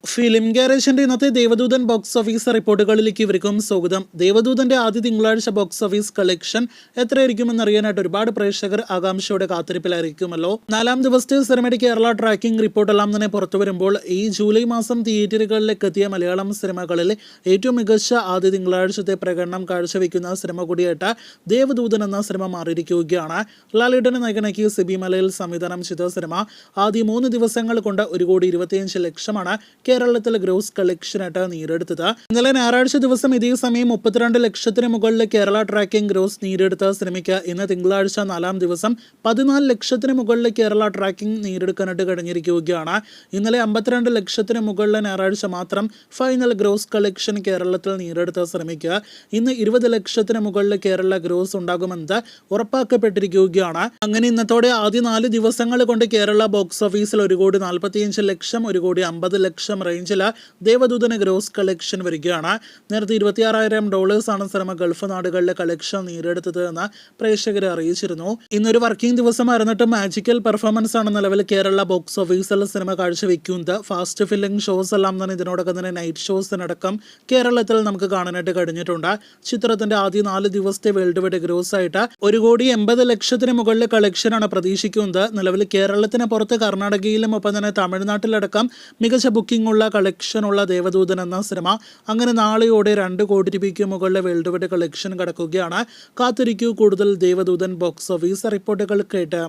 Film ഗാരേജിന്റെ ഇന്നത്തെ Devadoothan box office റിപ്പോർട്ടുകളിലേക്ക് ഇവർക്കും സ്വാഗതം. ദേവദൂതന്റെ ആദ്യ തിങ്കളാഴ്ച ബോക്സ് ഓഫീസ് കളക്ഷൻ എത്രയായിരിക്കുമെന്ന് അറിയാനായിട്ട് ഒരുപാട് പ്രേക്ഷകർ ആകാംക്ഷയോടെ കാത്തിരിപ്പിലായിരിക്കുമല്ലോ. 4-ാം ദിവസത്തെ സിനിമയുടെ കേരള ട്രാക്കിംഗ് റിപ്പോർട്ടെല്ലാം തന്നെ പുറത്തു വരുമ്പോൾ ഈ ജൂലൈ മാസം തിയേറ്ററുകളിലേക്ക് എത്തിയ മലയാളം സിനിമകളിൽ ഏറ്റവും മികച്ച ആദ്യ തിങ്കളാഴ്ചത്തെ പ്രകടനം കാഴ്ചവെക്കുന്ന സിനിമ കൂടിയായിട്ട് ദേവദൂതൻ എന്ന സിനിമ മാറിയിരിക്കുകയാണ്. ലാലേട്ടനെ നായകനാക്കി സിബി മലയിൽ സംവിധാനം ചെയ്ത സിനിമ ആദ്യ 3 ദിവസങ്ങൾ കൊണ്ട് 1,25 ലക്ഷമാണ് കേരളത്തിലെ ഗ്രോസ് കളക്ഷനായിട്ട് നേടിയെടുത്തത്. ഇന്നലെ ഞായറാഴ്ച ദിവസം ഇതേ സമയം 32 ലക്ഷത്തിന് മുകളിൽ കേരള ട്രാക്കിംഗ് ഗ്രോസ് നേടിയെടുത്ത സിനിമയ്ക്ക് ഇന്ന് തിങ്കളാഴ്ച 4-ാം ദിവസം 14 ലക്ഷത്തിന് മുകളിൽ കേരള ട്രാക്കിംഗ് നേടിയെടുക്കാനായിട്ട് കഴിഞ്ഞിരിക്കുകയാണ്. ഇന്നലെ 52 ലക്ഷത്തിന് മുകളിൽ ഞായറാഴ്ച മാത്രം ഫൈനൽ ഗ്രോസ് കളക്ഷൻ കേരളത്തിൽ നേടിയെടുത്ത സിനിമയ്ക്ക് ഇന്ന് 20 ലക്ഷത്തിന് മുകളിൽ കേരള ഗ്രോസ് ഉണ്ടാകുമെന്ന് ഉറപ്പാക്കപ്പെട്ടിരിക്കുകയാണ്. അങ്ങനെ ഇന്നത്തോടെ ആദ്യ 4 ദിവസങ്ങൾ കൊണ്ട് കേരള ബോക്സ് ഓഫീസിൽ 1,45 ലക്ഷം, 1,50 ലക്ഷം റേഞ്ചിൽ ദേവദൂതന് ഗ്രോസ് കളക്ഷൻ വരികയാണ്. നേരത്തെ $26,000 ആണ് സിനിമ ഗൾഫ് നാടുകളിലെ കളക്ഷൻ നേടിയെടുത്തത് എന്ന് പ്രേക്ഷകരെ അറിയിച്ചിരുന്നു. ഇന്നൊരു വർക്കിംഗ് ദിവസമായിരുന്നിട്ട് മാജിക്കൽ പെർഫോമൻസ് ആണ് നിലവിൽ കേരള ബോക്സ് ഓഫീസിൽ സിനിമ കാഴ്ചവെക്കുന്നത്. ഫാസ്റ്റ് ഫില്ലിംഗ് ഷോസ് എല്ലാം തന്നെ ഇതിനോടൊപ്പം തന്നെ നൈറ്റ് ഷോസിനടക്കം കേരളത്തിൽ നമുക്ക് കാണാനായിട്ട് കഴിഞ്ഞിട്ടുണ്ട്. ചിത്രത്തിന്റെ ആദ്യ 4 ദിവസത്തെ വേൾഡ് വൈഡ് ഗ്രോസ് ആയിട്ട് 1,80 ലക്ഷത്തിന് മുകളിൽ കളക്ഷനാണ് പ്രതീക്ഷിക്കുന്നത്. നിലവിൽ കേരളത്തിന് പുറത്ത് കർണാടകയിലും ഒപ്പം തന്നെ തമിഴ്നാട്ടിലടക്കം മികച്ച ബുക്കിംഗ് ഉള്ള കളക്ഷനുള്ള ദേവദൂതൻ എന്ന സിനിമ അങ്ങനെ നാളെയോടെ 2 കോടി രൂപയ്ക്ക് മുകളിലെ വേൾഡ് വൈഡ് കളക്ഷൻ കടക്കുകയാണ്. കാത്തിരിക്കൂ കൂടുതൽ ദേവദൂതൻ ബോക്സ് ഓഫീസ് റിപ്പോർട്ടുകൾ കേട്ട്.